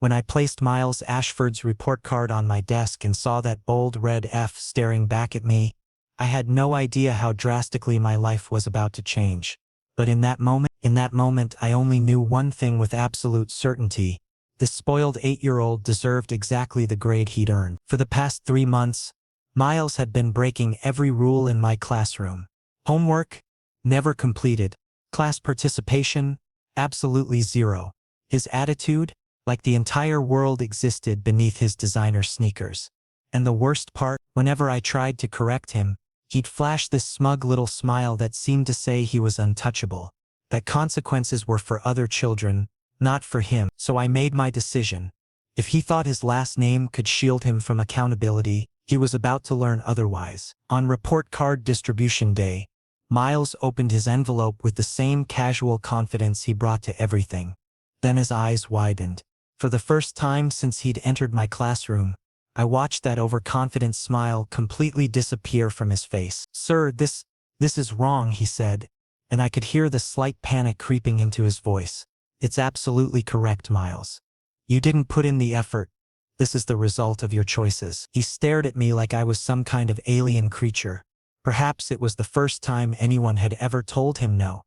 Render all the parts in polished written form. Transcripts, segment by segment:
When I placed Miles Ashford's report card on my desk and saw that bold red F staring back at me, I had no idea how drastically my life was about to change. But in that moment, I only knew one thing with absolute certainty. This spoiled 8-year-old deserved exactly the grade he'd earned. For the past 3 months, Miles had been breaking every rule in my classroom. Homework? Never completed. Class participation? Absolutely zero. His attitude? Like the entire world existed beneath his designer sneakers. And the worst part, whenever I tried to correct him, he'd flash this smug little smile that seemed to say he was untouchable, that consequences were for other children, not for him. So I made my decision. If he thought his last name could shield him from accountability, he was about to learn otherwise. On report card distribution day, Miles opened his envelope with the same casual confidence he brought to everything. Then his eyes widened. For the first time since he'd entered my classroom, I watched that overconfident smile completely disappear from his face. "Sir, this is wrong," he said, and I could hear the slight panic creeping into his voice. "It's absolutely correct, Miles. You didn't put in the effort. This is the result of your choices." He stared at me like I was some kind of alien creature. Perhaps it was the first time anyone had ever told him no.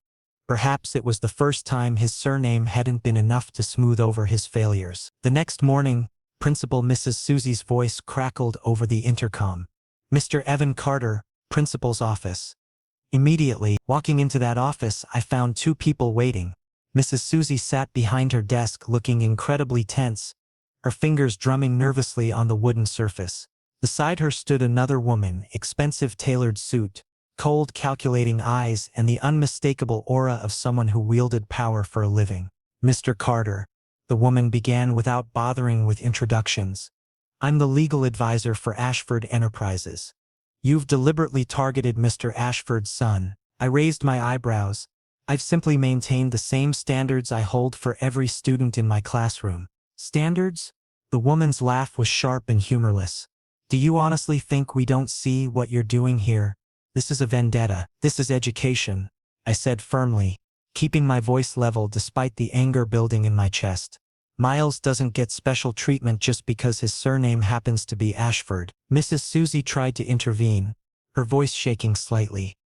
Perhaps it was the first time his surname hadn't been enough to smooth over his failures. The next morning, Principal Mrs. Susie's voice crackled over the intercom. "Mr. Evan Carter, Principal's office." Immediately, walking into that office, I found 2 people waiting. Mrs. Susie sat behind her desk looking incredibly tense, her fingers drumming nervously on the wooden surface. Beside her stood another woman, expensive tailored suit, cold calculating eyes, and the unmistakable aura of someone who wielded power for a living. "Mr. Carter," the woman began without bothering with introductions, "I'm the legal advisor for Ashford Enterprises. You've deliberately targeted Mr. Ashford's son." I raised my eyebrows. "I've simply maintained the same standards I hold for every student in my classroom." "Standards?" The woman's laugh was sharp and humorless. "Do you honestly think we don't see what you're doing here? This is a vendetta. This is education," I said firmly, keeping my voice level despite the anger building in my chest. "Miles doesn't get special treatment just because his surname happens to be Ashford." Mrs. Susie tried to intervene, her voice shaking slightly.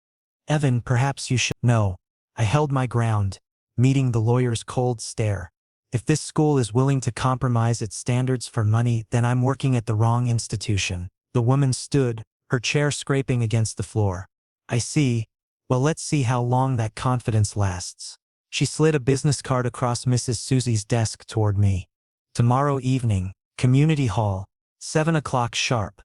"Evan, perhaps you should—" "No." I held my ground, meeting the lawyer's cold stare. "If this school is willing to compromise its standards for money, then I'm working at the wrong institution." The woman stood, her chair scraping against the floor. "I see. Well, let's see how long that confidence lasts." She slid a business card across Mrs. Susie's desk toward me. "Tomorrow evening, Community Hall, 7 o'clock sharp.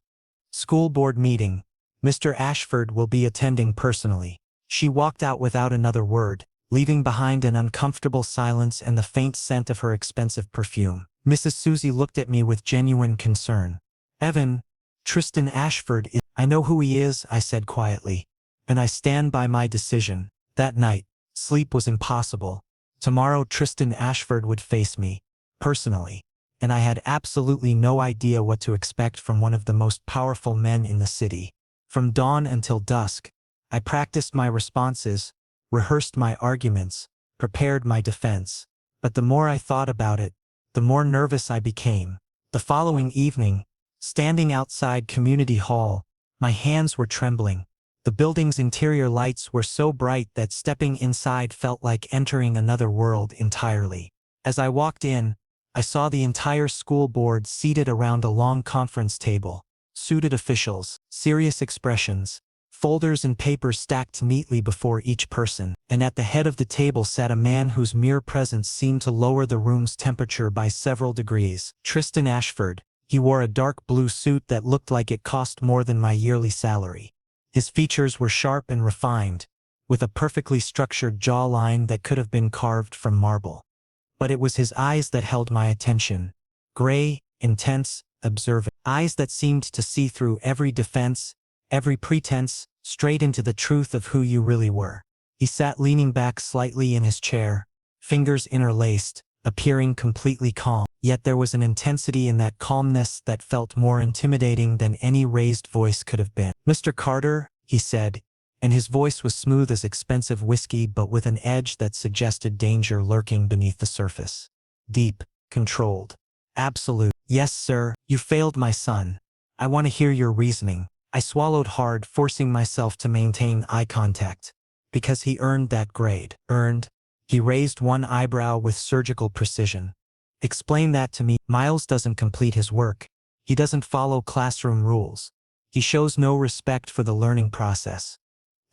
School board meeting. Mr. Ashford will be attending personally." She walked out without another word, leaving behind an uncomfortable silence and the faint scent of her expensive perfume. Mrs. Susie looked at me with genuine concern. "Evan, Triston Ashford is—" "I know who he is," I said quietly. "And I stand by my decision." That night, sleep was impossible. Tomorrow Triston Ashford would face me, personally. And I had absolutely no idea what to expect from one of the most powerful men in the city. From dawn until dusk, I practiced my responses, rehearsed my arguments, prepared my defense. But the more I thought about it, the more nervous I became. The following evening, standing outside Community Hall, my hands were trembling. The building's interior lights were so bright that stepping inside felt like entering another world entirely. As I walked in, I saw the entire school board seated around a long conference table. Suited officials, serious expressions, folders and papers stacked neatly before each person, and at the head of the table sat a man whose mere presence seemed to lower the room's temperature by several degrees. Triston Ashford. He wore a dark blue suit that looked like it cost more than my yearly salary. His features were sharp and refined, with a perfectly structured jawline that could have been carved from marble. But it was his eyes that held my attention. Gray, intense, observant. Eyes that seemed to see through every defense, every pretense, straight into the truth of who you really were. He sat leaning back slightly in his chair, fingers interlaced, appearing completely calm. Yet there was an intensity in that calmness that felt more intimidating than any raised voice could have been. "Mr. Carter," he said, and his voice was smooth as expensive whiskey but with an edge that suggested danger lurking beneath the surface. Deep, controlled. Absolute. Yes, sir, you failed my son. I want to hear your reasoning. I swallowed hard, forcing myself to maintain eye contact. Because he earned that grade. Earned? He raised one eyebrow with surgical precision. Explain that to me. Miles doesn't complete his work. He doesn't follow classroom rules. He shows no respect for the learning process.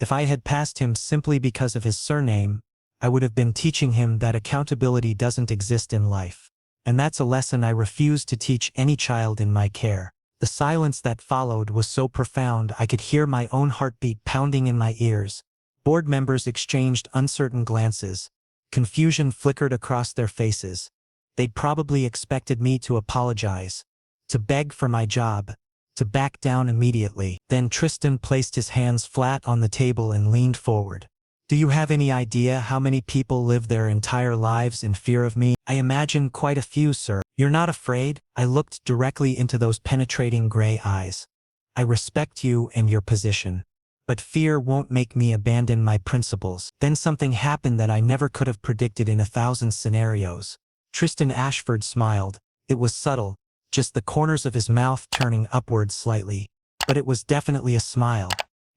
If I had passed him simply because of his surname, I would have been teaching him that accountability doesn't exist in life. And that's a lesson I refuse to teach any child in my care. The silence that followed was so profound I could hear my own heartbeat pounding in my ears. Board members exchanged uncertain glances. Confusion flickered across their faces. They'd probably expected me to apologize, to beg for my job, to back down immediately. Then Tristan placed his hands flat on the table and leaned forward. Do you have any idea how many people live their entire lives in fear of me? I imagine quite a few, sir. You're not afraid? I looked directly into those penetrating gray eyes. I respect you and your position. But fear won't make me abandon my principles. Then something happened that I never could have predicted in 1,000 scenarios. Triston Ashford smiled. It was subtle, just the corners of his mouth turning upward slightly. But it was definitely a smile.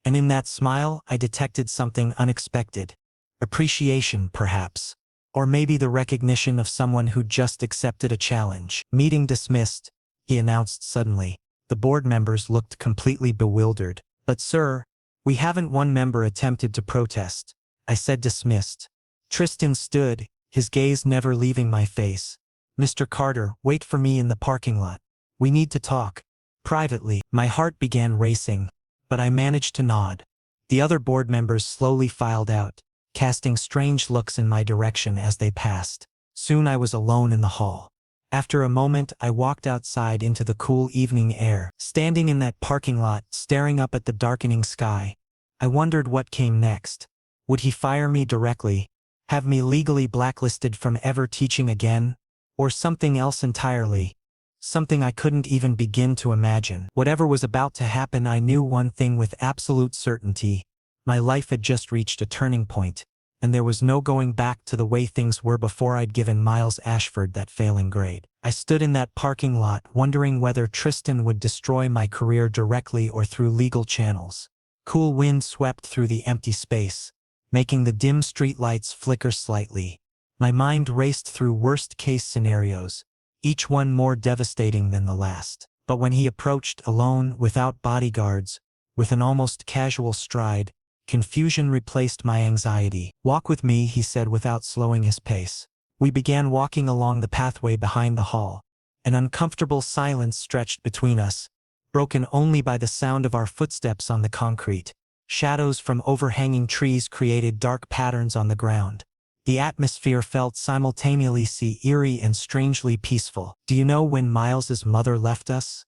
And in that smile, I detected something unexpected. Appreciation, perhaps. Or maybe the recognition of someone who just accepted a challenge. Meeting dismissed, he announced suddenly. The board members looked completely bewildered. But sir, we haven't. One member attempted to protest. I said dismissed. Tristan stood, his gaze never leaving my face. Mr. Carter, wait for me in the parking lot. We need to talk. Privately. My heart began racing, but I managed to nod. The other board members slowly filed out, casting strange looks in my direction as they passed. Soon I was alone in the hall. After a moment, I walked outside into the cool evening air. Standing in that parking lot, staring up at the darkening sky, I wondered what came next. Would he fire me directly? Have me legally blacklisted from ever teaching again? Or something else entirely? Something I couldn't even begin to imagine. Whatever was about to happen, I knew one thing with absolute certainty. My life had just reached a turning point, and there was no going back to the way things were before I'd given Miles Ashford that failing grade. I stood in that parking lot, wondering whether Tristan would destroy my career directly or through legal channels. Cool wind swept through the empty space, making the dim streetlights flicker slightly. My mind raced through worst-case scenarios, each one more devastating than the last. But when he approached alone, without bodyguards, with an almost casual stride, confusion replaced my anxiety. Walk with me, he said without slowing his pace. We began walking along the pathway behind the hall. An uncomfortable silence stretched between us, broken only by the sound of our footsteps on the concrete. Shadows from overhanging trees created dark patterns on the ground. The atmosphere felt simultaneously eerie and strangely peaceful. Do you know when Miles's mother left us?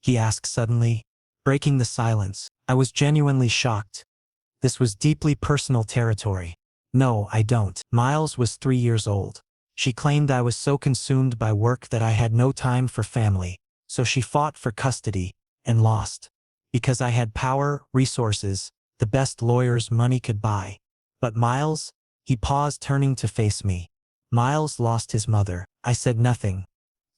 He asked suddenly, breaking the silence. I was genuinely shocked. This was deeply personal territory. No, I don't. Miles was 3 years old. She claimed I was so consumed by work that I had no time for family, so she fought for custody, and lost. Because I had power, resources, the best lawyers money could buy. But Miles? He paused, turning to face me. Miles lost his mother. I said nothing.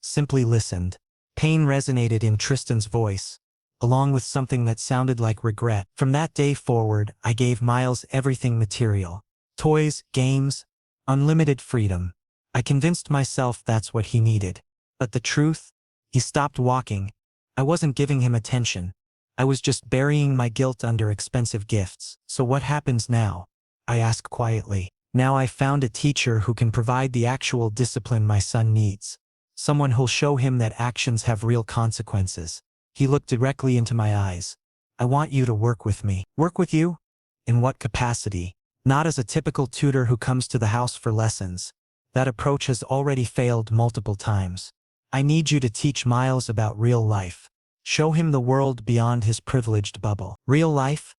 Simply listened. Pain resonated in Tristan's voice, along with something that sounded like regret. From that day forward, I gave Miles everything material. Toys, games, unlimited freedom. I convinced myself that's what he needed. But the truth? He stopped walking. I wasn't giving him attention. I was just burying my guilt under expensive gifts. So what happens now? I asked quietly. Now I found a teacher who can provide the actual discipline my son needs. Someone who'll show him that actions have real consequences. He looked directly into my eyes. I want you to work with me. Work with you? In what capacity? Not as a typical tutor who comes to the house for lessons. That approach has already failed multiple times. I need you to teach Miles about real life. Show him the world beyond his privileged bubble. Real life?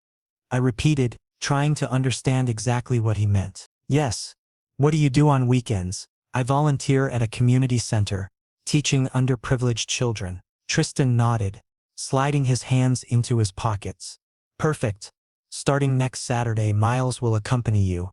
I repeated, trying to understand exactly what he meant. Yes. What do you do on weekends? I volunteer at a community center, teaching underprivileged children. Tristan nodded, sliding his hands into his pockets. Perfect. Starting next Saturday, Miles will accompany you.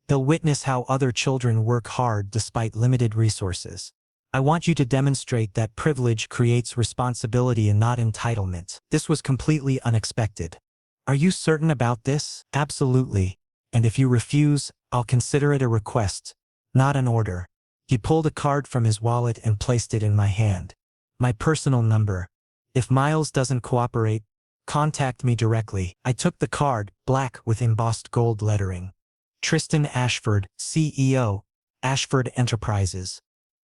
He'll witness how other children work hard despite limited resources. I want you to demonstrate that privilege creates responsibility and not entitlement. This was completely unexpected. Are you certain about this? Absolutely. And if you refuse, I'll consider it a request, not an order. He pulled a card from his wallet and placed it in my hand. My personal number. If Miles doesn't cooperate, contact me directly. I took the card, black with embossed gold lettering. Triston Ashford, CEO, Ashford Enterprises.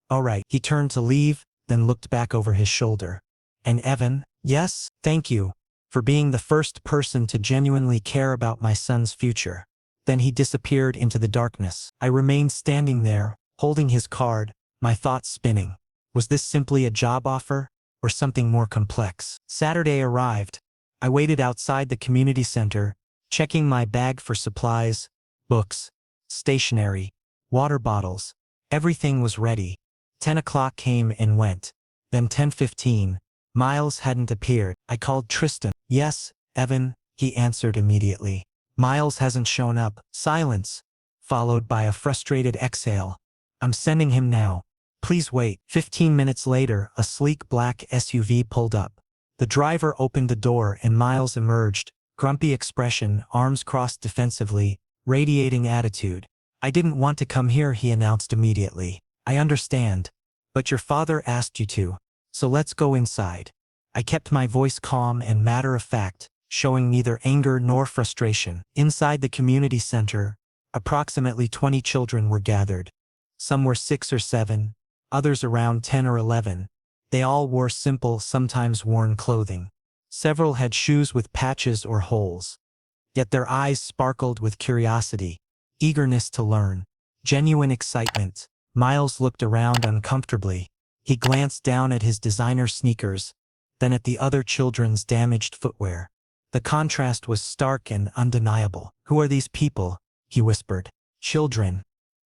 All right. He turned to leave, then looked back over his shoulder. And Evan? Yes, thank you for being the first person to genuinely care about my son's future. Then he disappeared into the darkness. I remained standing there, holding his card, my thoughts spinning. Was this simply a job offer, or something more complex? Saturday arrived. I waited outside the community center, checking my bag for supplies, books, stationery, water bottles. Everything was ready. 10 o'clock came and went. Then 10:15. Miles hadn't appeared. I called Tristan. Yes, Evan, he answered immediately. Miles hasn't shown up. Silence, followed by a frustrated exhale. I'm sending him now. Please wait. 15 minutes later, a sleek black SUV pulled up. The driver opened the door and Miles emerged, grumpy expression, arms crossed defensively, radiating attitude. I didn't want to come here, he announced immediately. I understand. But your father asked you to. So let's go inside. I kept my voice calm and matter-of-fact, showing neither anger nor frustration. Inside the community center, approximately 20 children were gathered. Some were 6 or 7, others around 10 or 11. They all wore simple, sometimes worn clothing. Several had shoes with patches or holes. Yet their eyes sparkled with curiosity, eagerness to learn, genuine excitement. Miles looked around uncomfortably. He glanced down at his designer sneakers, then at the other children's damaged footwear. The contrast was stark and undeniable. Who are these people? He whispered. Children.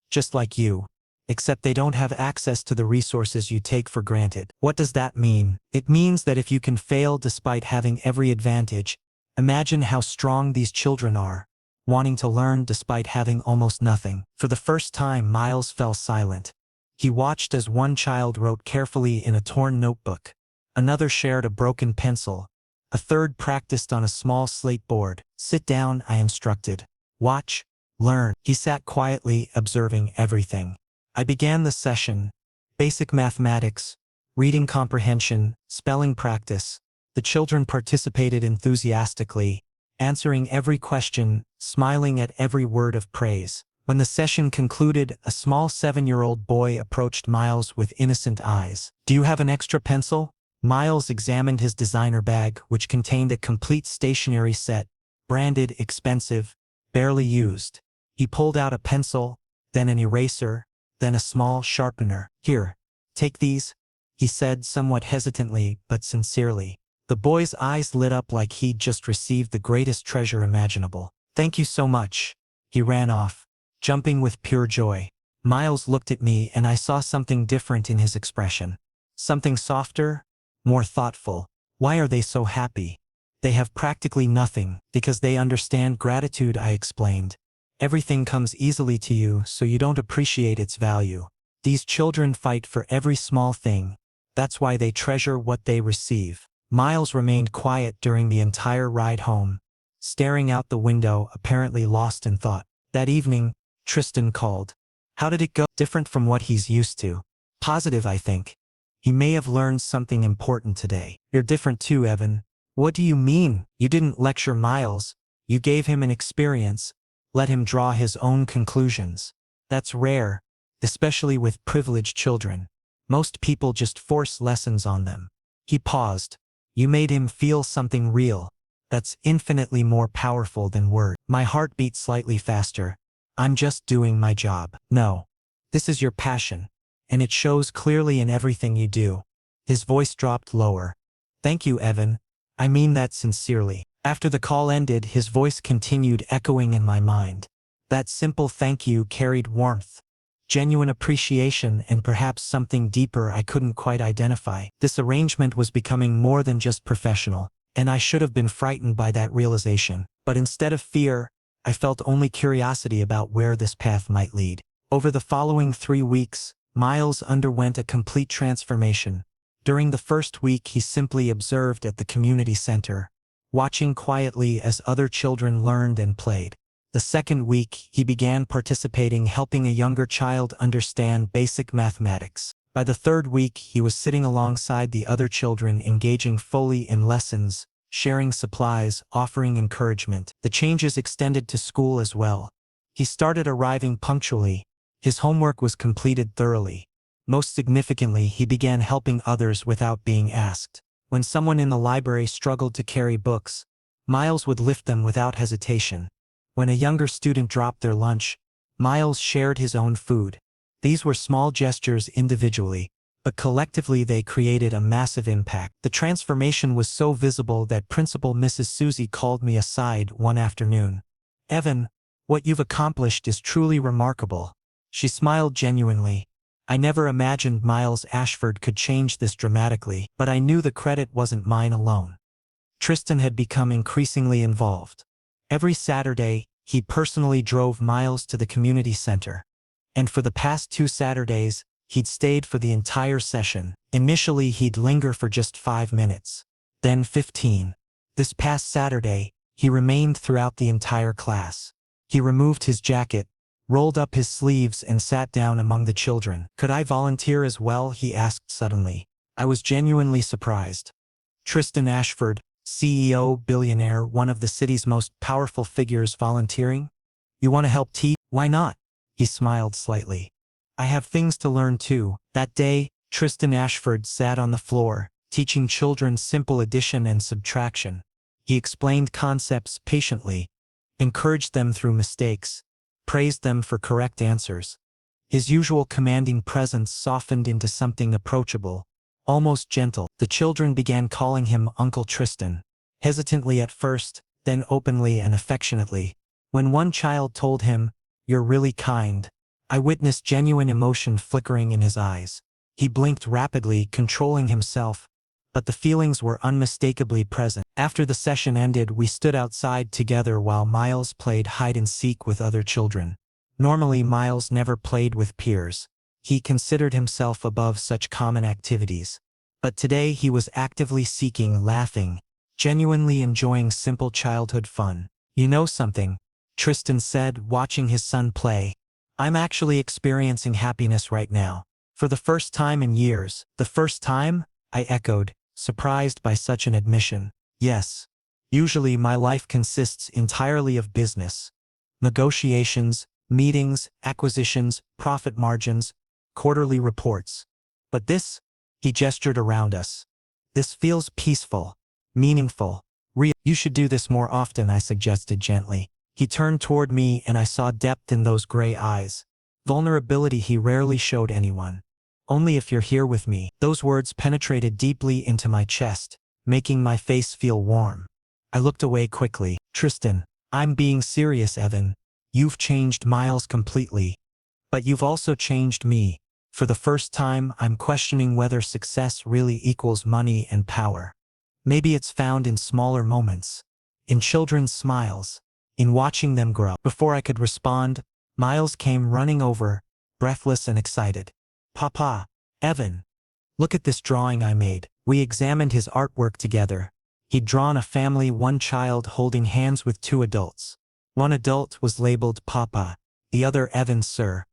Just like you. Except they don't have access to the resources you take for granted. What does that mean? It means that if you can fail despite having every advantage, imagine how strong these children are, wanting to learn despite having almost nothing. For the first time, Miles fell silent. He watched as one child wrote carefully in a torn notebook. Another shared a broken pencil. A third practiced on a small slate board. Sit down, I instructed. Watch, learn. He sat quietly, observing everything. I began the session. Basic mathematics, reading comprehension, spelling practice. The children participated enthusiastically, answering every question, smiling at every word of praise. When the session concluded, a small 7-year-old boy approached Miles with innocent eyes. Do you have an extra pencil? Miles examined his designer bag, which contained a complete stationery set, branded, expensive, barely used. He pulled out a pencil, then an eraser, then a small sharpener. Here, take these, he said somewhat hesitantly but sincerely. The boy's eyes lit up like he'd just received the greatest treasure imaginable. Thank you so much. He ran off, jumping with pure joy. Miles looked at me and I saw something different in his expression. Something softer, more thoughtful. Why are they so happy? They have practically nothing. Because they understand gratitude, I explained. Everything comes easily to you, so you don't appreciate its value. These children fight for every small thing. That's why they treasure what they receive. Miles remained quiet during the entire ride home, staring out the window, apparently lost in thought. That evening, Tristan called. How did it go? Different from what he's used to. Positive, I think. He may have learned something important today. You're different too, Evan. What do you mean? You didn't lecture Miles. You gave him an experience. Let him draw his own conclusions. That's rare, especially with privileged children. Most people just force lessons on them. He paused. You made him feel something real. That's infinitely more powerful than words. My heart beat slightly faster. I'm just doing my job. No. This is your passion. And it shows clearly in everything you do. His voice dropped lower. Thank you, Evan. I mean that sincerely. After the call ended, his voice continued echoing in my mind. That simple thank you carried warmth, genuine appreciation, and perhaps something deeper I couldn't quite identify. This arrangement was becoming more than just professional, and I should have been frightened by that realization. But instead of fear, I felt only curiosity about where this path might lead. Over the following 3 weeks, Miles underwent a complete transformation. During the first week, he simply observed at the community center, watching quietly as other children learned and played. The second week, he began participating, helping a younger child understand basic mathematics. By the third week, he was sitting alongside the other children, engaging fully in lessons, sharing supplies, offering encouragement. The changes extended to school as well. He started arriving punctually. His homework was completed thoroughly. Most significantly, he began helping others without being asked. When someone in the library struggled to carry books, Miles would lift them without hesitation. When a younger student dropped their lunch, Miles shared his own food. These were small gestures individually, but collectively they created a massive impact. The transformation was so visible that Principal Mrs. Susie called me aside one afternoon. "Evan, what you've accomplished is truly remarkable." She smiled genuinely. I never imagined Miles Ashford could change this dramatically, but I knew the credit wasn't mine alone. Tristan had become increasingly involved. Every Saturday, he personally drove Miles to the community center. And for the past 2 Saturdays, he'd stayed for the entire session. Initially, he'd linger for just 5 minutes, then 15. This past Saturday, he remained throughout the entire class. He removed his jacket, rolled up his sleeves and sat down among the children. "Could I volunteer as well?" he asked suddenly. I was genuinely surprised. Triston Ashford, CEO, billionaire, one of the city's most powerful figures, volunteering? "You want to help teach?" "Why not?" He smiled slightly. "I have things to learn too." That day, Triston Ashford sat on the floor, teaching children simple addition and subtraction. He explained concepts patiently, encouraged them through mistakes, praised them for correct answers. His usual commanding presence softened into something approachable, almost gentle. The children began calling him Uncle Tristan, hesitantly at first, then openly and affectionately. When one child told him, "You're really kind," I witnessed genuine emotion flickering in his eyes. He blinked rapidly, controlling himself, but the feelings were unmistakably present. After the session ended, we stood outside together while Miles played hide-and-seek with other children. Normally, Miles never played with peers. He considered himself above such common activities. But today he was actively seeking, laughing, genuinely enjoying simple childhood fun. "You know something?" Tristan said, watching his son play. "I'm actually experiencing happiness right now. For the first time in years." "The first time?" I echoed, surprised by such an admission. "Yes. Usually my life consists entirely of business. Negotiations, meetings, acquisitions, profit margins, quarterly reports. But this," he gestured around us, "this feels peaceful, meaningful, real." "You should do this more often," I suggested gently. He turned toward me and I saw depth in those gray eyes, vulnerability he rarely showed anyone. "Only if you're here with me." Those words penetrated deeply into my chest, making my face feel warm. I looked away quickly. "Tristan, I'm being serious, Evan. You've changed Miles completely. But you've also changed me. For the first time, I'm questioning whether success really equals money and power. Maybe it's found in smaller moments, in children's smiles, in watching them grow." Before I could respond, Miles came running over, breathless and excited. "Papa, Evan, look at this drawing I made." We examined his artwork together. He'd drawn a family, one child holding hands with 2 adults. One adult was labeled Papa, the other Evan, sir.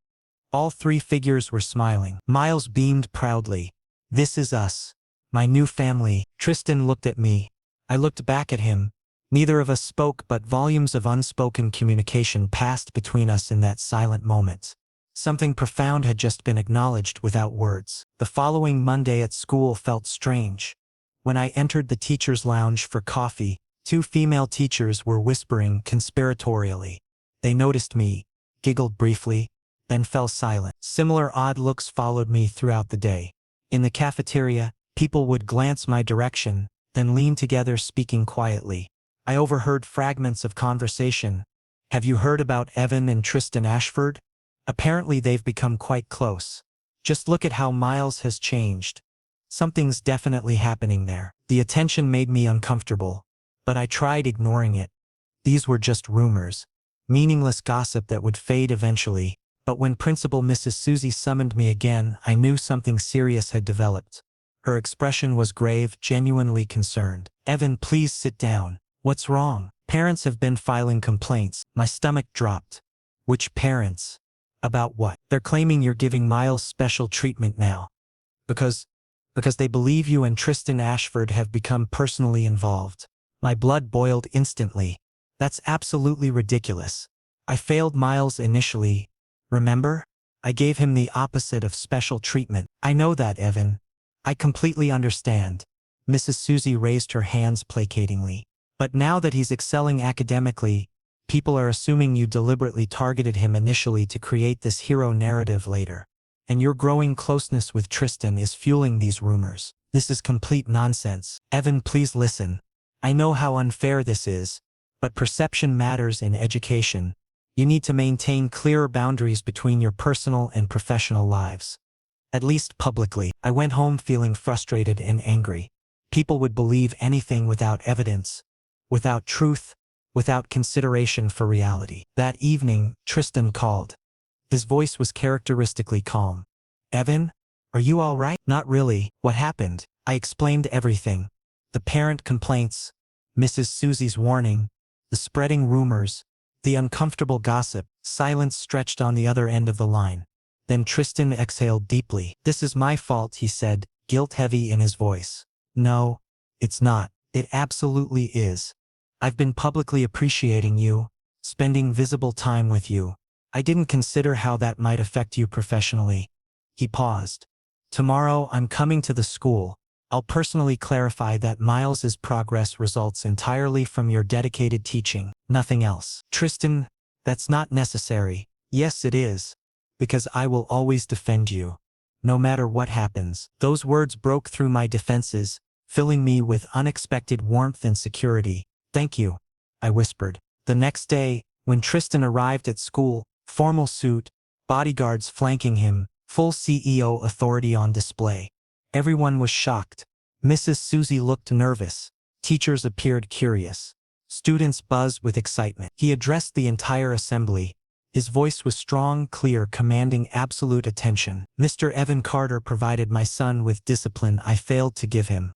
All 3 figures were smiling. Miles beamed proudly. "This is us, my new family." Tristan looked at me. I looked back at him. Neither of us spoke, but volumes of unspoken communication passed between us in that silent moment. Something profound had just been acknowledged without words. The following Monday at school felt strange. When I entered the teacher's lounge for coffee, 2 female teachers were whispering conspiratorially. They noticed me, giggled briefly, then fell silent. Similar odd looks followed me throughout the day. In the cafeteria, people would glance my direction, then lean together speaking quietly. I overheard fragments of conversation. "Have you heard about Evan and Tristan Ashford? Apparently they've become quite close. Just look at how Miles has changed. Something's definitely happening there." The attention made me uncomfortable, but I tried ignoring it. These were just rumors, meaningless gossip that would fade eventually. But when Principal Mrs. Susie summoned me again, I knew something serious had developed. Her expression was grave, genuinely concerned. "Evan, please sit down. What's wrong? Parents have been filing complaints." My stomach dropped. "Which parents? About what?" "They're claiming you're giving Miles special treatment now. Because they believe you and Triston Ashford have become personally involved." My blood boiled instantly. "That's absolutely ridiculous. I failed Miles initially. Remember? I gave him the opposite of special treatment." "I know that, Evan. I completely understand." Mrs. Susie raised her hands placatingly. "But now that he's excelling academically, people are assuming you deliberately targeted him initially to create this hero narrative later. And your growing closeness with Tristan is fueling these rumors. This is complete nonsense." "Evan, please listen. I know how unfair this is, but perception matters in education. You need to maintain clearer boundaries between your personal and professional lives. At least publicly." I went home feeling frustrated and angry. People would believe anything without evidence, without truth, without consideration for reality. That evening, Tristan called. His voice was characteristically calm. "Evan, are you all right?" "Not really." "What happened?" I explained everything. The parent complaints, Mrs. Susie's warning, the spreading rumors, the uncomfortable gossip. Silence stretched on the other end of the line. Then Tristan exhaled deeply. "This is my fault," he said, guilt-heavy in his voice. "No, it's not. It absolutely is. I've been publicly appreciating you, spending visible time with you. I didn't consider how that might affect you professionally." He paused. "Tomorrow I'm coming to the school. I'll personally clarify that Miles's progress results entirely from your dedicated teaching, nothing else." "Tristan, that's not necessary." "Yes, it is. Because I will always defend you. No matter what happens." Those words broke through my defenses, filling me with unexpected warmth and security. "Thank you," I whispered. The next day, when Tristan arrived at school, formal suit, bodyguards flanking him, full CEO authority on display. Everyone was shocked. Mrs. Susie looked nervous. Teachers appeared curious. Students buzzed with excitement. He addressed the entire assembly. His voice was strong, clear, commanding absolute attention. "Mr. Evan Carter provided my son with discipline I failed to give him.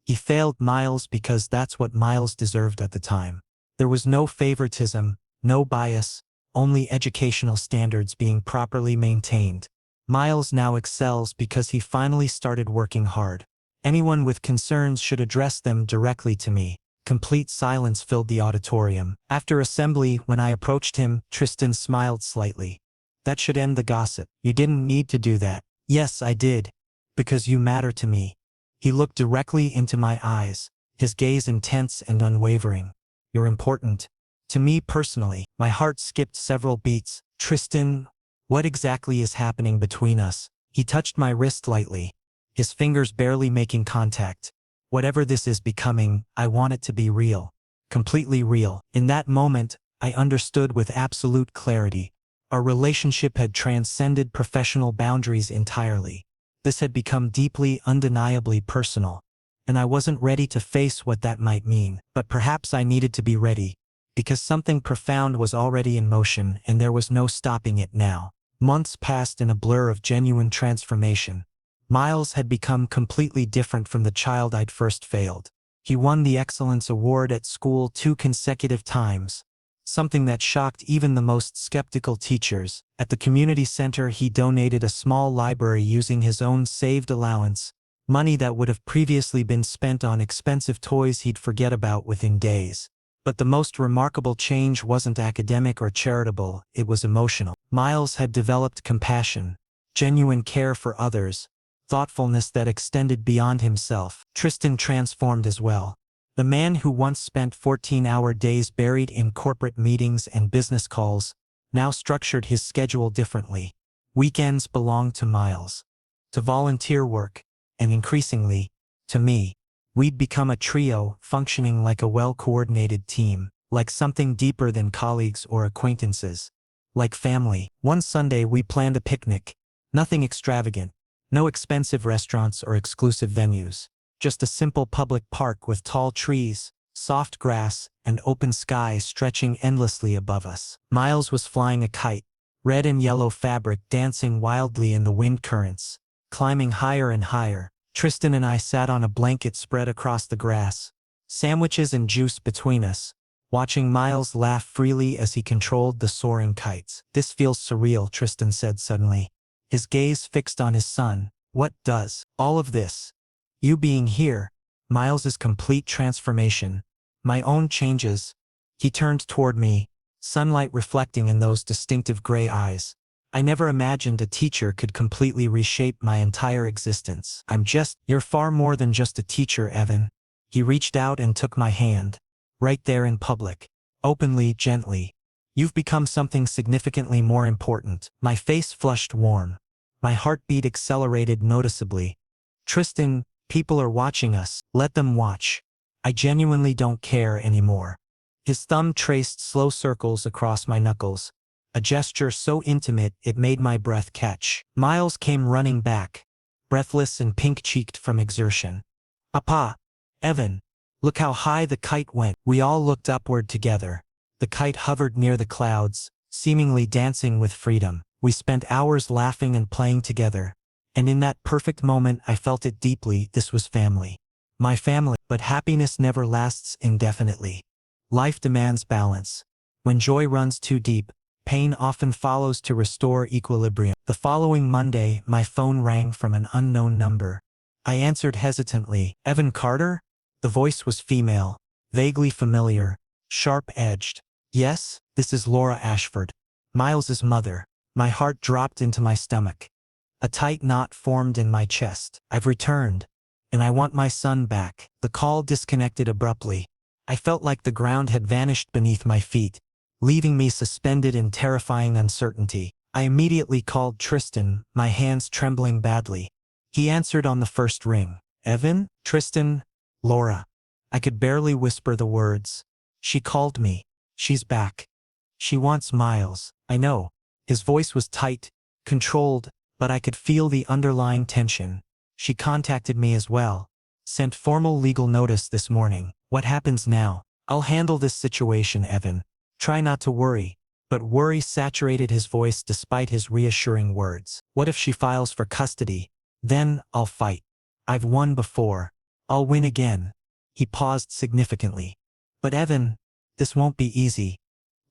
He failed Miles because that's what Miles deserved at the time. There was no favoritism, no bias, only educational standards being properly maintained. Miles now excels because he finally started working hard. Anyone with concerns should address them directly to me." Complete silence filled the auditorium. After assembly, when I approached him, Tristan smiled slightly. "That should end the gossip." "You didn't need to do that." "Yes, I did. Because you matter to me." He looked directly into my eyes, his gaze intense and unwavering. "You're important. To me personally." My heart skipped several beats. "Tristan, what exactly is happening between us?" He touched my wrist lightly, his fingers barely making contact. "Whatever this is becoming, I want it to be real. Completely real." In that moment, I understood with absolute clarity. Our relationship had transcended professional boundaries entirely. This had become deeply, undeniably personal. And I wasn't ready to face what that might mean. But perhaps I needed to be ready, because something profound was already in motion and there was no stopping it now. Months passed in a blur of genuine transformation. Miles had become completely different from the child I'd first failed. He won the Excellence Award at school 2 consecutive times, something that shocked even the most skeptical teachers. At the community center, he donated a small library using his own saved allowance, money that would have previously been spent on expensive toys he'd forget about within days. But the most remarkable change wasn't academic or charitable, it was emotional. Miles had developed compassion, genuine care for others, thoughtfulness that extended beyond himself. Tristan transformed as well. The man who once spent 14-hour days buried in corporate meetings and business calls now structured his schedule differently. Weekends belonged to Miles, to volunteer work, and increasingly, to me. We'd become a trio, functioning like a well-coordinated team, like something deeper than colleagues or acquaintances, like family. One Sunday we planned a picnic. Nothing extravagant. No expensive restaurants or exclusive venues. Just a simple public park with tall trees, soft grass, and open sky stretching endlessly above us. Miles was flying a kite, red and yellow fabric dancing wildly in the wind currents, climbing higher and higher. Tristan and I sat on a blanket spread across the grass, sandwiches and juice between us, watching Miles laugh freely as he controlled the soaring kites. "This feels surreal," Tristan said suddenly, his gaze fixed on his son. "What does all of this? You being here, Miles's complete transformation, my own changes." He turned toward me, sunlight reflecting in those distinctive gray eyes. "I never imagined a teacher could completely reshape my entire existence. You're far more than just a teacher, Evan." He reached out and took my hand, right there in public, openly, gently. "You've become something significantly more important." My face flushed warm. My heartbeat accelerated noticeably. "Tristan, people are watching us. Let them watch. I genuinely don't care anymore." His thumb traced slow circles across my knuckles, a gesture so intimate it made my breath catch. Miles came running back, breathless and pink-cheeked from exertion. "Papa! Evan! Look how high the kite went." We all looked upward together. The kite hovered near the clouds, seemingly dancing with freedom. We spent hours laughing and playing together, and in that perfect moment I felt it deeply. This was family. My family. But happiness never lasts indefinitely. Life demands balance. When joy runs too deep, pain often follows to restore equilibrium. The following Monday, my phone rang from an unknown number. I answered hesitantly. "Evan Carter?" The voice was female, vaguely familiar, sharp-edged. "Yes, this is Laura Ashford, Miles's mother." My heart dropped into my stomach. A tight knot formed in my chest. "I've returned, and I want my son back." The call disconnected abruptly. I felt like the ground had vanished beneath my feet, leaving me suspended in terrifying uncertainty. I immediately called Tristan, my hands trembling badly. He answered on the first ring. "Evan? Tristan? Laura." I could barely whisper the words. "She called me. She's back. She wants Miles." "I know." His voice was tight, controlled, but I could feel the underlying tension. "She contacted me as well. Sent formal legal notice this morning." "What happens now?" "I'll handle this situation, Evan. Try not to worry." But worry saturated his voice despite his reassuring words. "What if she files for custody? Then I'll fight. I've won before. I'll win again." He paused significantly. "But Evan, this won't be easy.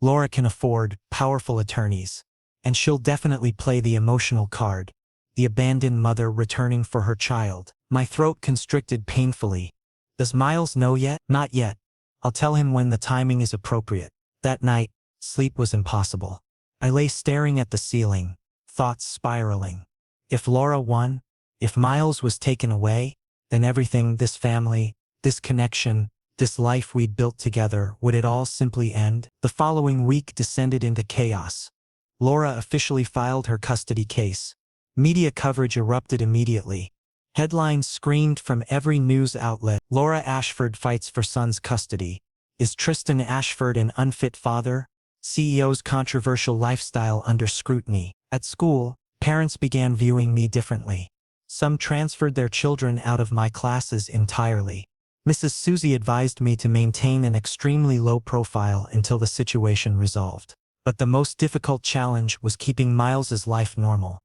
Laura can afford powerful attorneys, and she'll definitely play the emotional card, the abandoned mother returning for her child." My throat constricted painfully. "Does Miles know yet?" "Not yet. I'll tell him when the timing is appropriate." That night, sleep was impossible. I lay staring at the ceiling, thoughts spiraling. If Laura won, if Miles was taken away, then everything, this family, this connection, this life we'd built together, would it all simply end? The following week descended into chaos. Laura officially filed her custody case. Media coverage erupted immediately. Headlines screamed from every news outlet. "Laura Ashford fights for son's custody. Is Triston Ashford an unfit father?" CEO's controversial lifestyle under scrutiny. At school, parents began viewing me differently. Some transferred their children out of my classes entirely. Mrs. Susie advised me to maintain an extremely low profile until the situation resolved. But the most difficult challenge was keeping Miles's life normal.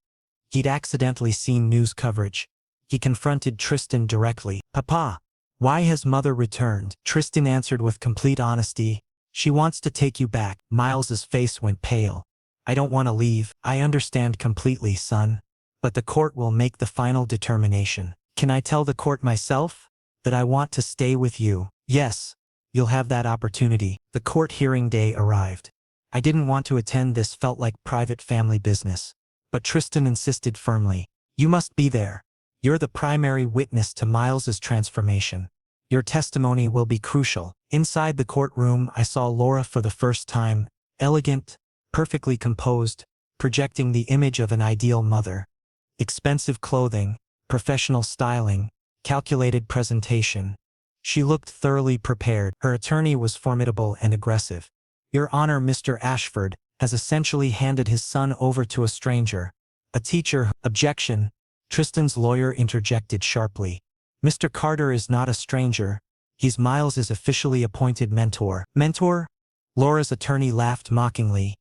He'd accidentally seen news coverage. He confronted Tristan directly. "Papa, why has mother returned?" Tristan answered with complete honesty. "She wants to take you back." Miles's face went pale. "I don't want to leave." "I understand completely, son. But the court will make the final determination." "Can I tell the court myself that I want to stay with you?" "Yes, you'll have that opportunity." The court hearing day arrived. I didn't want to attend. This felt like private family business. But Tristan insisted firmly. "You must be there. You're the primary witness to Miles's transformation. Your testimony will be crucial." Inside the courtroom, I saw Laura for the first time, elegant, perfectly composed, projecting the image of an ideal mother. Expensive clothing, professional styling, calculated presentation. She looked thoroughly prepared. Her attorney was formidable and aggressive. "Your Honor, Mr. Ashford has essentially handed his son over to a stranger. A teacher." "Objection." Tristan's lawyer interjected sharply. "Mr. Carter is not a stranger. He's Miles's officially appointed mentor." "Mentor?" Laura's attorney laughed mockingly.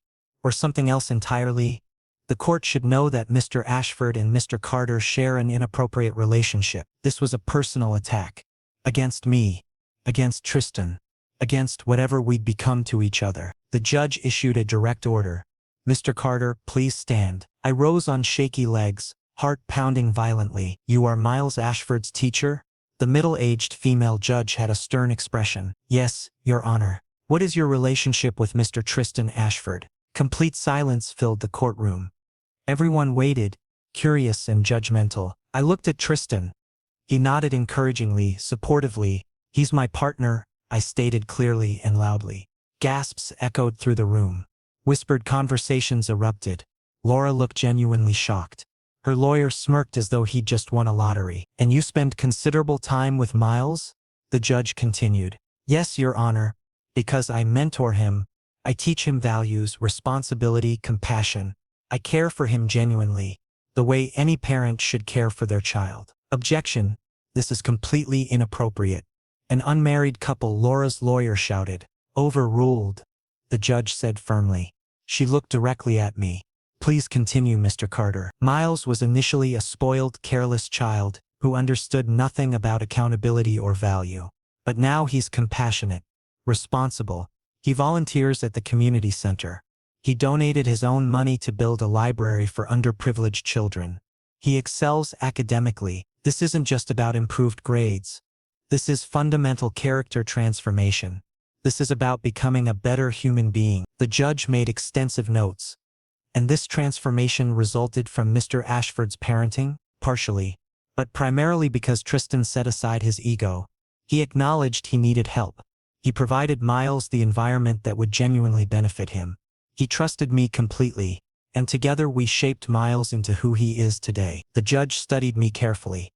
Or something else entirely? The court should know that Mr. Ashford and Mr. Carter share an inappropriate relationship. This was a personal attack. Against me. Against Tristan. Against whatever we'd become to each other. The judge issued a direct order. Mr. Carter, please stand. I rose on shaky legs, heart pounding violently. You are Miles Ashford's teacher? The middle-aged female judge had a stern expression. Yes, Your Honor. What is your relationship with Mr. Triston Ashford? Complete silence filled the courtroom. Everyone waited, curious and judgmental. I looked at Tristan. He nodded encouragingly, supportively. He's my partner, I stated clearly and loudly. Gasps echoed through the room. Whispered conversations erupted. Laura looked genuinely shocked. Her lawyer smirked as though he'd just won a lottery. And you spend considerable time with Miles? The judge continued. Yes, Your Honor. Because I mentor him. I teach him values, responsibility, compassion. I care for him genuinely, the way any parent should care for their child. Objection. This is completely inappropriate. An unmarried couple, Laura's lawyer shouted. Overruled. The judge said firmly. She looked directly at me. Please continue, Mr. Carter. Miles was initially a spoiled, careless child who understood nothing about accountability or value. But now he's compassionate, responsible. He volunteers at the community center. He donated his own money to build a library for underprivileged children. He excels academically. This isn't just about improved grades. This is fundamental character transformation. This is about becoming a better human being. The judge made extensive notes. And this transformation resulted from Mr. Ashford's parenting, partially, but primarily because Tristan set aside his ego. He acknowledged he needed help. He provided Miles the environment that would genuinely benefit him. He trusted me completely, and together we shaped Miles into who he is today. The judge studied me carefully.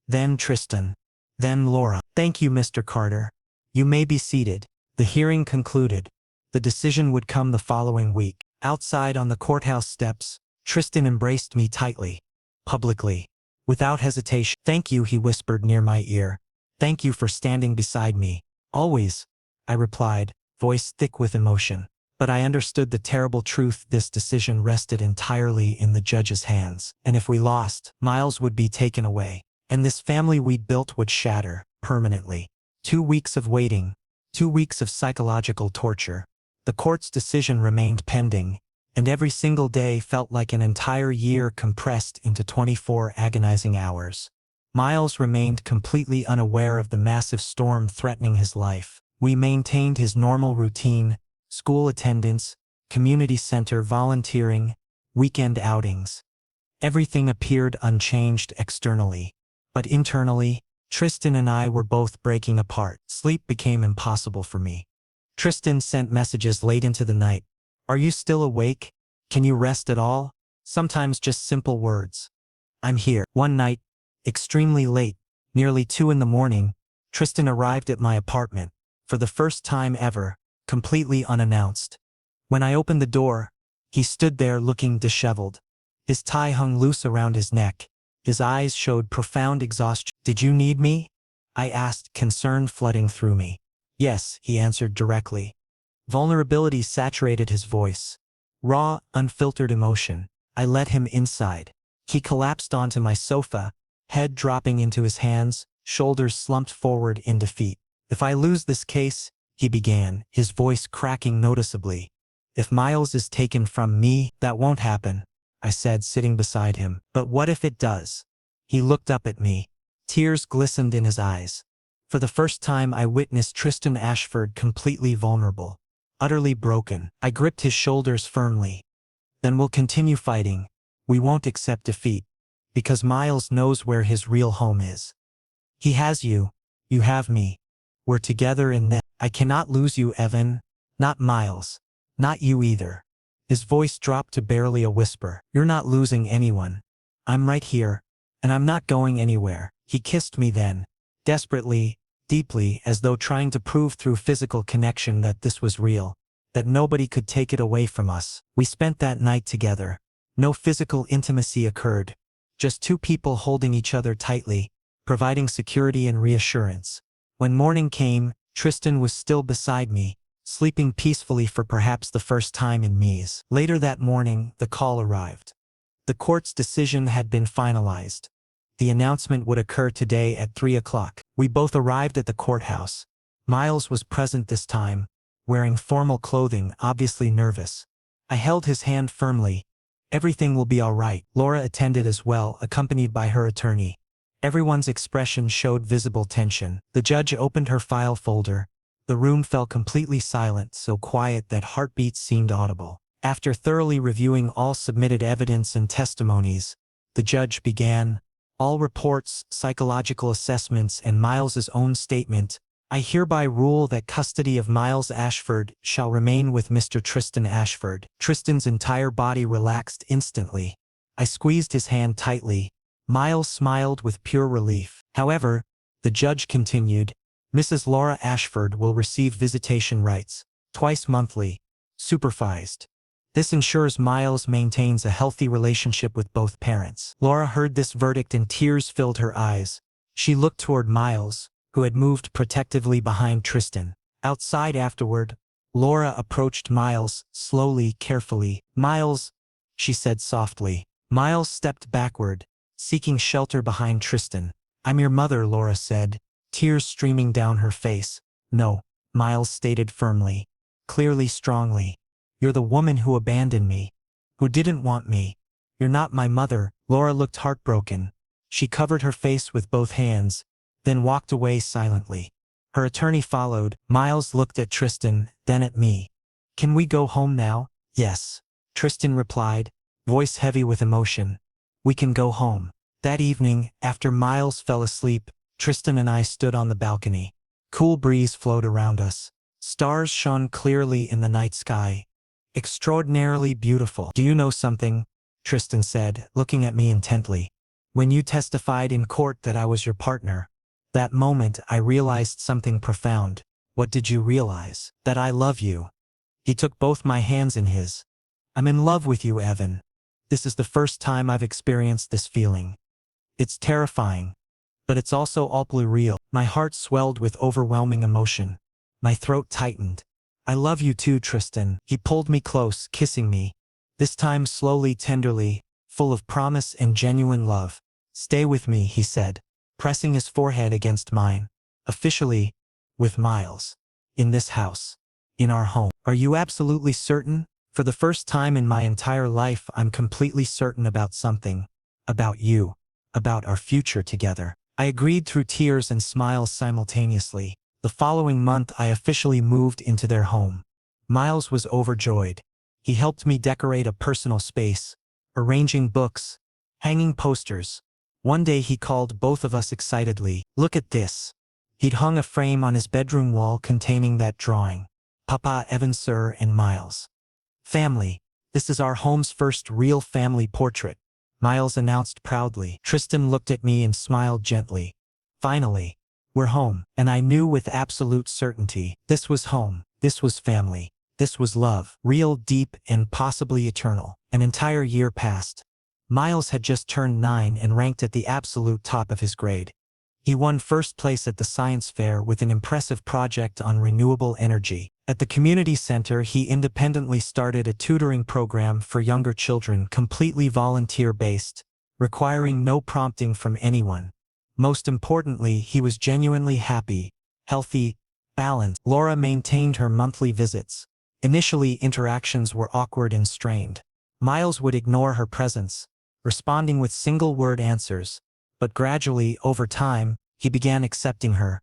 Then Tristan. Then Laura. Thank you, Mr. Carter. You may be seated. The hearing concluded. The decision would come the following week. Outside on the courthouse steps, Tristan embraced me tightly, publicly, without hesitation. Thank you, he whispered near my ear. Thank you for standing beside me. Always, I replied, voice thick with emotion. But I understood the terrible truth. This decision rested entirely in the judge's hands. And if we lost, Miles would be taken away. And this family we'd built would shatter, permanently. 2 weeks of waiting. 2 weeks of psychological torture. The court's decision remained pending, and every single day felt like an entire year compressed into 24 agonizing hours. Miles remained completely unaware of the massive storm threatening his life. We maintained his normal routine, school attendance, community center volunteering, weekend outings. Everything appeared unchanged externally. But internally, Tristan and I were both breaking apart. Sleep became impossible for me. Tristan sent messages late into the night. Are you still awake? Can you rest at all? Sometimes just simple words. I'm here. One night, extremely late, nearly 2 in the morning, Tristan arrived at my apartment, for the first time ever, completely unannounced. When I opened the door, he stood there looking disheveled. His tie hung loose around his neck. His eyes showed profound exhaustion. Did you need me? I asked, concern flooding through me. Yes, he answered directly. Vulnerability saturated his voice. Raw, unfiltered emotion. I let him inside. He collapsed onto my sofa, head dropping into his hands, shoulders slumped forward in defeat. If I lose this case, he began, his voice cracking noticeably. If Miles is taken from me, that won't happen, I said, sitting beside him. But what if it does? He looked up at me. Tears glistened in his eyes. For the first time I witnessed Triston Ashford completely vulnerable, utterly broken. I gripped his shoulders firmly. Then we'll continue fighting. We won't accept defeat. Because Miles knows where his real home is. He has you. You have me. We're together in that. I cannot lose you, Evan. Not Miles. Not you either. His voice dropped to barely a whisper. You're not losing anyone. I'm right here. And I'm not going anywhere. He kissed me then. Desperately, deeply, as though trying to prove through physical connection that this was real. That nobody could take it away from us. We spent that night together. No physical intimacy occurred. Just 2 people holding each other tightly, providing security and reassurance. When morning came, Tristan was still beside me, sleeping peacefully for perhaps the first time in years. Later that morning, the call arrived. The court's decision had been finalized. The announcement would occur today at 3 o'clock. We both arrived at the courthouse. Miles was present this time, wearing formal clothing, obviously nervous. I held his hand firmly. Everything will be all right. Laura attended as well, accompanied by her attorney. Everyone's expression showed visible tension. The judge opened her file folder. The room fell completely silent, so quiet that heartbeats seemed audible. After thoroughly reviewing all submitted evidence and testimonies, the judge began, "All reports, psychological assessments, and Miles's own statement, I hereby rule that custody of Miles Ashford shall remain with Mr. Triston Ashford." Tristan's entire body relaxed instantly. I squeezed his hand tightly. Miles smiled with pure relief. However, the judge continued, "Mrs. Laura Ashford will receive visitation rights, twice monthly, supervised. This ensures Miles maintains a healthy relationship with both parents." Laura heard this verdict and tears filled her eyes. She looked toward Miles, who had moved protectively behind Tristan. Outside afterward, Laura approached Miles, slowly, carefully. "Miles," she said softly. Miles stepped backward, seeking shelter behind Tristan. "I'm your mother," Laura said, tears streaming down her face. "No," Miles stated firmly, clearly, strongly. "You're the woman who abandoned me, who didn't want me. You're not my mother." Laura looked heartbroken. She covered her face with both hands, then walked away silently. Her attorney followed. Miles looked at Tristan, then at me. "Can we go home now?" "Yes," Tristan replied, voice heavy with emotion. "We can go home." That evening, after Miles fell asleep, Tristan and I stood on the balcony. Cool breeze flowed around us. Stars shone clearly in the night sky. Extraordinarily beautiful. "Do you know something?" Tristan said, looking at me intently. "When you testified in court that I was your partner, that moment I realized something profound." "What did you realize?" "That I love you." He took both my hands in his. "I'm in love with you, Evan. This is the first time I've experienced this feeling. It's terrifying, but it's also awfully real." My heart swelled with overwhelming emotion. My throat tightened. "I love you too, Tristan." He pulled me close, kissing me. This time slowly, tenderly, full of promise and genuine love. "Stay with me," he said, pressing his forehead against mine. "Officially, with Miles. In this house. In our home." "Are you absolutely certain?" "For the first time in my entire life, I'm completely certain about something. About you. About our future together." I agreed through tears and smiles simultaneously. The following month I officially moved into their home. Miles was overjoyed. He helped me decorate a personal space, arranging books, hanging posters. One day he called both of us excitedly. "Look at this." He'd hung a frame on his bedroom wall containing that drawing. "Papa, Evan, sir, and Miles. Family. This is our home's first real family portrait," Miles announced proudly. Tristan looked at me and smiled gently. "Finally, we're home." And I knew with absolute certainty, this was home, this was family, this was love, real, deep, and possibly eternal. An entire year passed. Miles had just turned 9 and ranked at the absolute top of his grade. He won first place at the science fair with an impressive project on renewable energy. At the community center, he independently started a tutoring program for younger children, completely volunteer-based, requiring no prompting from anyone. Most importantly, he was genuinely happy, healthy, balanced. Laura maintained her monthly visits. Initially, interactions were awkward and strained. Miles would ignore her presence, responding with single-word answers, but gradually, over time, he began accepting her.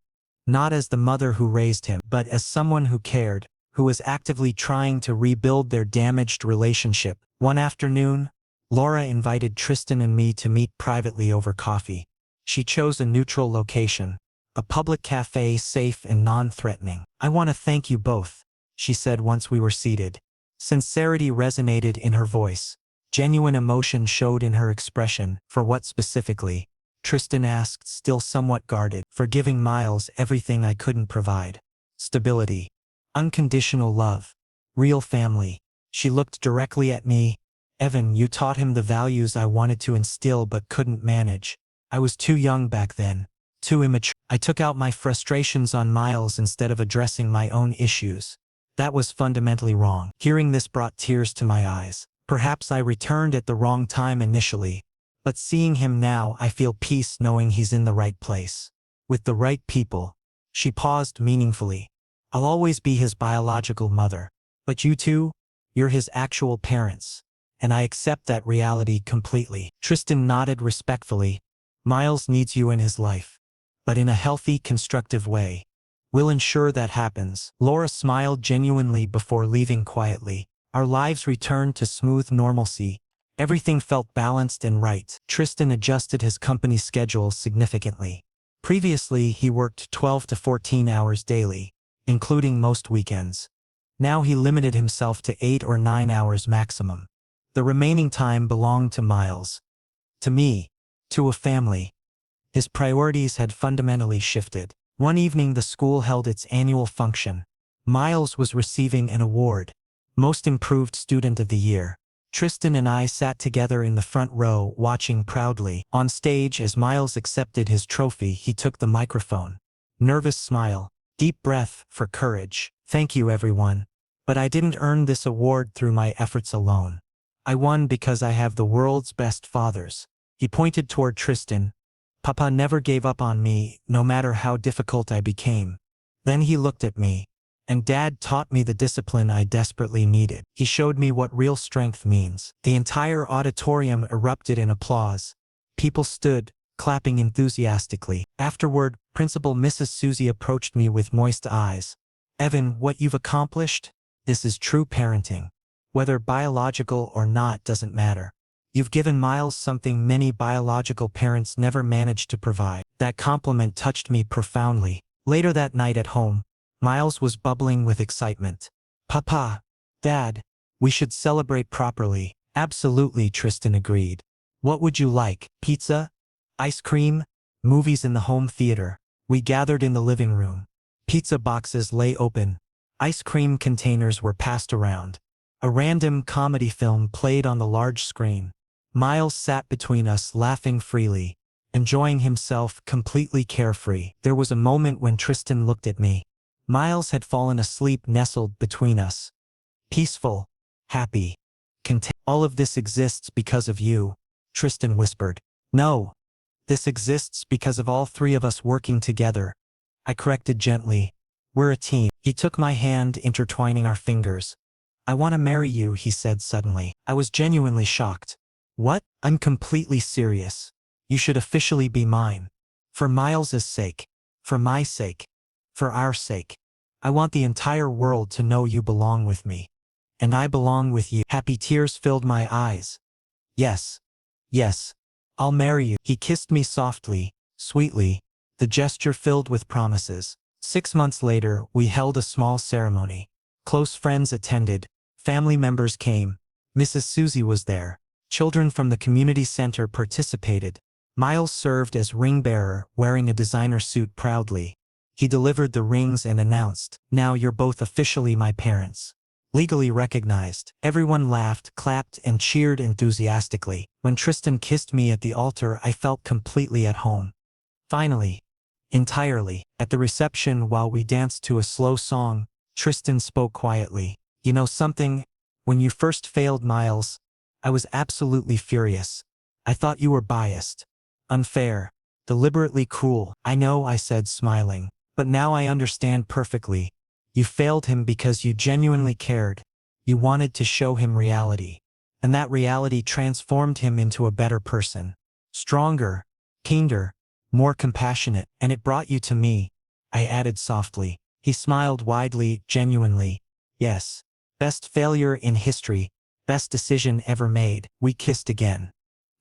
Not as the mother who raised him, but as someone who cared, who was actively trying to rebuild their damaged relationship. One afternoon, Laura invited Tristan and me to meet privately over coffee. She chose a neutral location, a public cafe, safe and non-threatening. "I want to thank you both," she said once we were seated. Sincerity resonated in her voice. Genuine emotion showed in her expression. "For what specifically?" Tristan asked, still somewhat guarded. "For giving Miles everything I couldn't provide. Stability. Unconditional love. Real family." She looked directly at me. "Evan, you taught him the values I wanted to instill but couldn't manage. I was too young back then. Too immature. I took out my frustrations on Miles instead of addressing my own issues. That was fundamentally wrong. Hearing this brought tears to my eyes. Perhaps I returned at the wrong time initially, but seeing him now I feel peace knowing he's in the right place. With the right people. She paused meaningfully. I'll always be his biological mother. But you two? You're his actual parents. And I accept that reality completely. Tristan nodded respectfully. Miles needs you in his life. But in a healthy, constructive way. We'll ensure that happens. Laura smiled genuinely before leaving quietly. Our lives returned to smooth normalcy. Everything felt balanced and right. Tristan adjusted his company schedule significantly. Previously, he worked 12 to 14 hours daily, including most weekends. Now he limited himself to 8 or 9 hours maximum. The remaining time belonged to Miles. To me. To a family. His priorities had fundamentally shifted. One evening the school held its annual function. Miles was receiving an award. Most Improved Student of the Year. Tristan and I sat together in the front row watching proudly. On stage as Miles accepted his trophy he took the microphone. Nervous smile. Deep breath for courage. Thank you everyone. But I didn't earn this award through my efforts alone. I won because I have the world's best fathers. He pointed toward Tristan. Papa never gave up on me, no matter how difficult I became. Then he looked at me. And Dad taught me the discipline I desperately needed. He showed me what real strength means. The entire auditorium erupted in applause. People stood, clapping enthusiastically. Afterward, Principal Mrs. Susie approached me with moist eyes. Evan, what you've accomplished? This is true parenting. Whether biological or not doesn't matter. You've given Miles something many biological parents never managed to provide. That compliment touched me profoundly. Later that night at home, Miles was bubbling with excitement. Papa, Dad, we should celebrate properly. Absolutely, Tristan agreed. What would you like? Pizza? Ice cream? Movies in the home theater? We gathered in the living room. Pizza boxes lay open. Ice cream containers were passed around. A random comedy film played on the large screen. Miles sat between us laughing freely, enjoying himself completely carefree. There was a moment when Tristan looked at me. Miles had fallen asleep nestled between us. Peaceful, happy, content. All of this exists because of you, Tristan whispered. No, this exists because of all three of us working together. I corrected gently. We're a team. He took my hand, intertwining our fingers. I want to marry you, he said suddenly. I was genuinely shocked. What? I'm completely serious. You should officially be mine. For Miles's sake. For my sake. For our sake. I want the entire world to know you belong with me. And I belong with you. Happy tears filled my eyes. Yes. Yes. I'll marry you. He kissed me softly, sweetly, the gesture filled with promises. 6 months later, we held a small ceremony. Close friends attended. Family members came. Mrs. Susie was there. Children from the community center participated. Miles served as ring bearer, wearing a designer suit proudly. He delivered the rings and announced, "Now you're both officially my parents. Legally recognized." Everyone laughed, clapped, and cheered enthusiastically. When Tristan kissed me at the altar, I felt completely at home. Finally. Entirely. At the reception, while we danced to a slow song, Tristan spoke quietly. You know something? When you first failed Miles, I was absolutely furious. I thought you were biased. Unfair. Deliberately cruel. I know, I said, smiling. But now I understand perfectly. You failed him because you genuinely cared. You wanted to show him reality. And that reality transformed him into a better person. Stronger, kinder, more compassionate. And it brought you to me, I added softly. He smiled widely, genuinely. Yes. Best failure in history. Best decision ever made. We kissed again.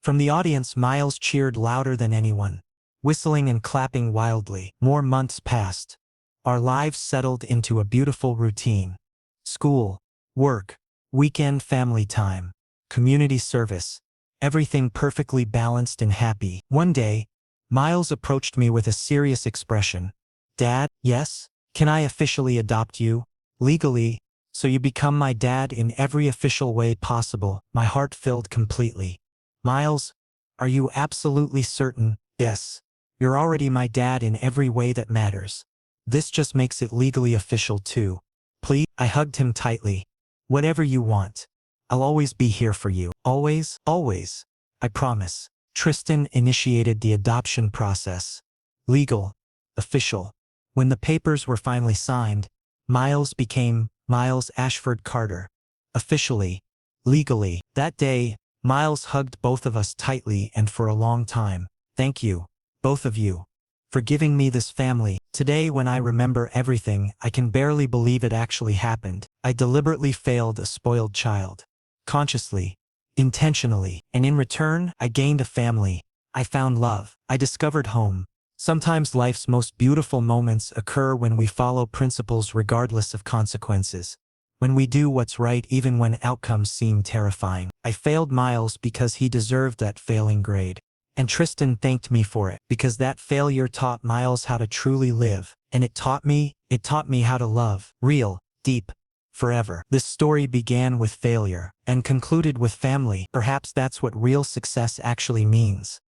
From the audience, Miles cheered louder than anyone, whistling and clapping wildly. More months passed. Our lives settled into a beautiful routine. School, work, weekend family time, community service. Everything perfectly balanced and happy. One day, Miles approached me with a serious expression. Dad, yes? Can I officially adopt you? Legally, so you become my dad in every official way possible. My heart filled completely. Miles, are you absolutely certain? Yes. You're already my dad in every way that matters. This just makes it legally official too. Please, I hugged him tightly. Whatever you want. I'll always be here for you. Always, always. I promise. Tristan initiated the adoption process. Legal. Official. When the papers were finally signed, Miles became Miles Ashford Carter. Officially. Legally. That day, Miles hugged both of us tightly and for a long time. Thank you. Both of you. For giving me this family. Today when I remember everything, I can barely believe it actually happened. I deliberately failed a spoiled child. Consciously. Intentionally. And in return, I gained a family. I found love. I discovered home. Sometimes life's most beautiful moments occur when we follow principles regardless of consequences. When we do what's right even when outcomes seem terrifying. I failed Miles because he deserved that failing grade. And Tristan thanked me for it, because that failure taught Miles how to truly live. And it taught me how to love. Real, deep, forever. This story began with failure, and concluded with family. Perhaps that's what real success actually means.